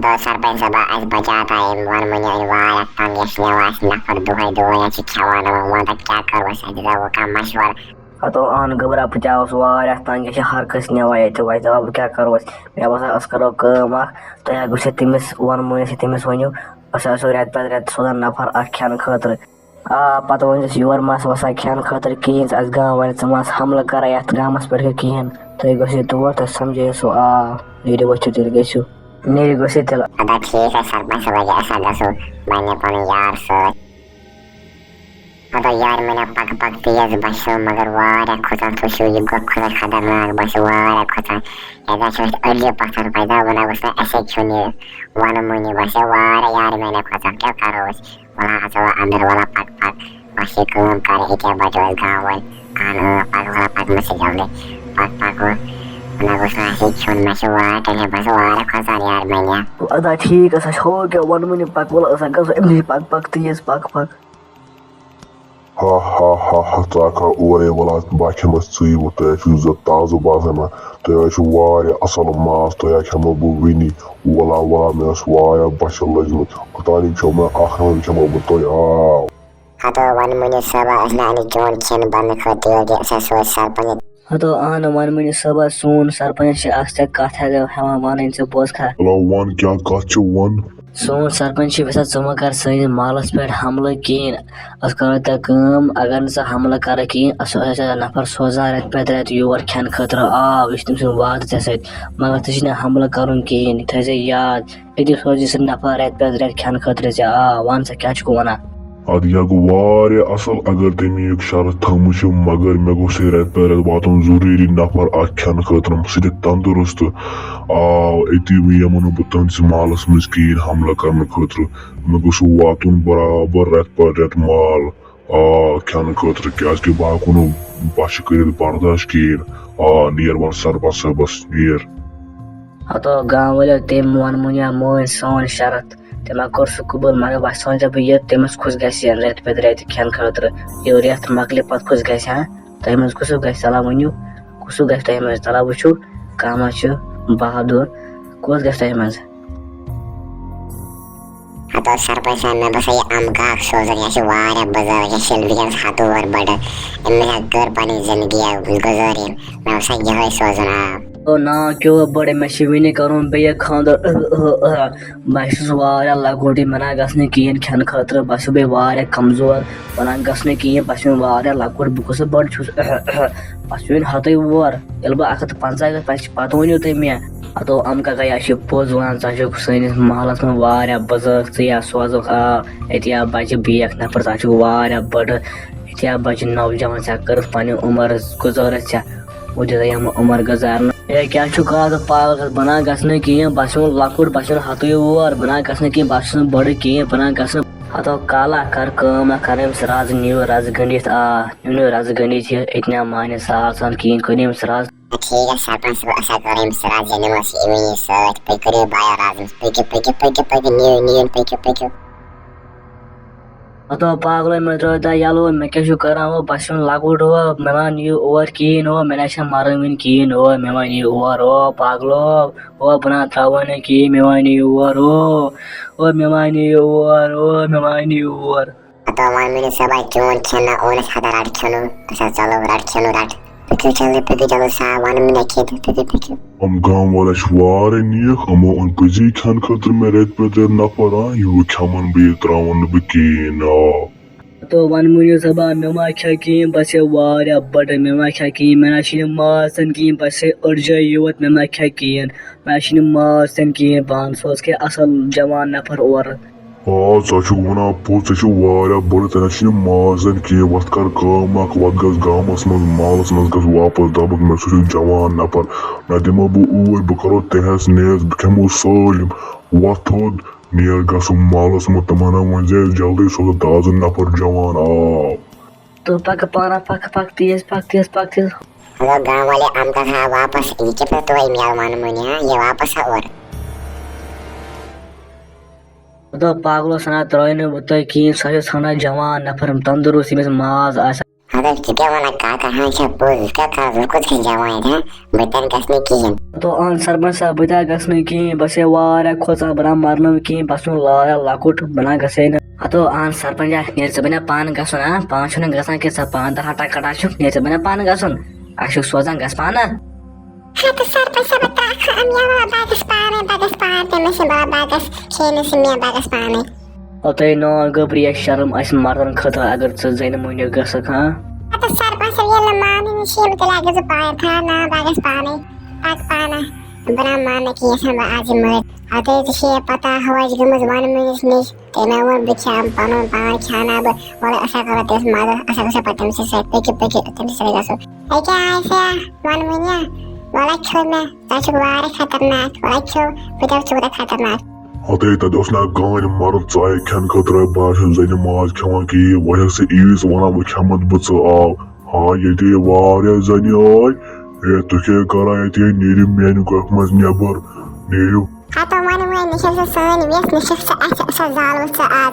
तो सरपंच साहब आज बचाता है Wanmonew वाला तंग यशनेवास नफर दुहाई अच्छी खवाना वहाँ क्या करो सदा वो काम मशवर तो अन गबरा पचास वारिया तंग हर कस नवा ये अब क्या करो मे बस करो कम तुम गो तमिस Wanmonew तमिस वनो रेत पे रेत सोजान नफर खेन खतर पत वनस योर मस वसा खेन खतर कहें गाँव वन च हमल कर ये गामस पे कहें तुम गो तौर तो समझे सो नीर वो तेल गो नीर गो तेल अदा ठीक है सरपंच साहब ऐसा गसो मैंने पन यार सत अदा यार मैंने पक पक तेज बसो मगर वारा खुदान तो शो ये खुदा खतरनाक बस वारा खुदा ऐसा चोट अर्जे पत्थर पैदा बना उसने ऐसे क्यों नहीं Wanmonew बस वारा यार मैंने खुदा क्या करो वाला असला अंदर वाला पक पक बस काम करे इतना बजो गाँव वाल कान पक वाला पक में से जल्दी पक पक हो ना उसने ऐसे क्यों में से वारा तेरे बस वारा खुदा यार मैंने अदा ठीक है हो क्या Wanmonew पक वाला गो एम पक पक तेज पक पक ha taka ore wala bakin masu wata ya fi zata zo ba zama ta ya shi waya asalin masu ta ya kama bubini wala mai su waya bashin lajin kutani kyau akhirin kama buto ya hato Wanmonew saba asna ani John ken ban ko diye sa so sarpanya तो आन Wanmonew सब सोन सरपंच अक्सर कथ हवा one से बोस खा one क्या कथ वन सोन सरपंच वसा चम कर सन मालस पे हमल कहें करो तम अगर न हमल कर कहें नफर सोजान रेत पे रेत योर खेन खतर यह तम सुन वाद ऐ मगर तुझे हमल कर कहें थे याद ये सोजी सह नफर रेत पे रेत खेन खतर वन सा क्या वन अद यह गो असल अगर तम एक शरत थम मगर मे गो रेत पे रेत वातन जरूरी नफर खेन खतर सह तंदुरुस्त अति यमन बह तुंस मालस मज कहें हमला कर खतर मे गो वातन बराबर रेत पे रेत माल खेन खतर क्या बह हेको बश कर बर्दाश्त कहें नीर वन सरपंच साहबस नीर तो गाँव वालों तम Wanmonew मान सोन शरत तम कोर सह कबूल मगर बह सोचा बह ये तमिस खुश ग रेत पे रेत खेन खतर ये रेत मकल पे खुश ग तम कुस गला वनो कुस गम तला वो कम बहादुर कुस गम हातो सरपंच साहब मैं बस ये अमगाक सोजन या वारा बाजार या शिल्वियंस हातो वर बड़ इनमें घर पानी जिंदगी गुजारी मैं उसे यही सोजन तो ना क्यों बड़े मैं शिविनी करूं बे खानदर बस वारा लकोटी मना गसने कहें खेन खतर बस बे वारा कमजोर वना गसने कहें बस वारा लकोट बस बड़ बस हत वोर ये बह 150 पत वनो तुम मे तो अम का पोज वन सस महलस में वारा बुजुर्ग या सोजुक ये बच्चे बेक नफर वारा बड़ ये बच्चे नौजवान कर पे उम्र गुजारत वो दिम उम्र गुजारन क्या कह पागल बना गसने कहें बस लकुट बस हत वोर बना गसने कहें बस बड़ कहें बना गस हतो काला कर कम कर राज नीव रज गंडित नीव रज गंडित इतना माने साल सान कहें कर राज ठीक है सरपंच साहब ऐसा करें राज जनमस इवनी सत पे करे बाया राज पे नीव पे तो पागल मे त्रो यलो मे क्या कर बस लकुट हो मे वन यह और कहें हो मे मरन वन कहें हो मे वन यह और हो पागलो हो बना त्रावन कहें मे वन यह और मे वन यह और मे वन यह और तो Wanmonew सब जोन खेना और खतर रट खेनो ऐसा चलो रट खेनो रट पे चलो सा Wanmonew खेत पे हम गाँव वाला वारे नीक हम उन पजी खेन खतर मे रेत पे रेत नफर यू खमन बे त्रावन बह कहें तो Wanmonew सब मे क्या कहें बस वारा बड़ मे क्या कहें मे मासन कहें बस अर्जा योत मे क्या कहें मे मासन कहें बहन सोच के असल जवान नफर और वन पोत वारा बड़ तेना माजन कहें वत कर कम वत गस गामस मज मालस मज गस वापस दबक मे सह जवान नफर ना दिमो बह ऊर बह करो तहस नहस बह खमो सालिम वत थोद नीर गसो मालस मज तमना वन जल्दी सो ताज नफर जवान तो पक पाना पक तेज हेलो गाँव वाले हम का वापस इनके पे तो Wanmonew ये वापस और तो पागलो सना त्रोइन बत कहें सह सना जवान नफर तंदुरुस्त माज मतलब क्या वना काका हाँ छ पोज का का कुछ के जवान था बतन कसने की तो अन सरपंच साहब बता गसने की बस वारा खोचा बना मारनो की बस वारा लाकुट बना गसे न तो अन सरपंच ने सबने पान गसना पांच ने गसन के सब पान दहाटा कटा छु ने सबने पान गसन आशु सोजा गस पाना हाँ तो सरपंच साहब बता हम यहाँ बागस पाने में से बड़ा बागस खेने से मैं बागस पाने अतः न गबरिया शर्म अस मर्दन खत अगर जैन मोने गसक हां तो सरपंच साहब ये लमाने में शेम के लागे जो पाया था ना बागस पाने पाक पाना बना माने की ये सब आज मर आते तो शे पता हवा जगमज वन मिनट नहीं तेना वर बिचाम पानो पान खाना अब वाला ऐसा करते हैं मार ऐसा कैसे पता मुझे से पे तुम से गसो आई क्या ऐसा वन मिनट वाला छोड़ में ताचु वारे खतरनाक वाला छोड़ पिता छोड़ खतरनाक Hate tad osna gain mar chai khan khatra bashan zain maaz khawan ki wajah se is wana bu khamat butsa aw ha yete ware zain ay to ke kara yete neri menu kakmaz nebar neri हाँ तो मन में निशा से सन व्यस्त निशा से ऐसा जाल वसा आज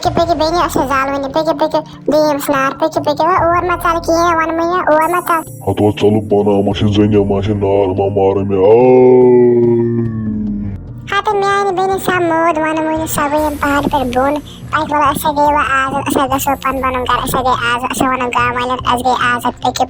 पेके बेनी ऐसा जाल वने पेके देम स्नार पेके और मत चल किए वन में और मत चल hato chalu bana mashin zain mashin nar ma mar me ay हाँ तो मैं बेनी सब मोद वन में सब ये पहाड़ पर बोन पाइक वाला ऐसा गया आज ऐसा गसो पन बनूंगा ऐसा गया आज ऐसा वन गाँव वाले आज गया आज पेके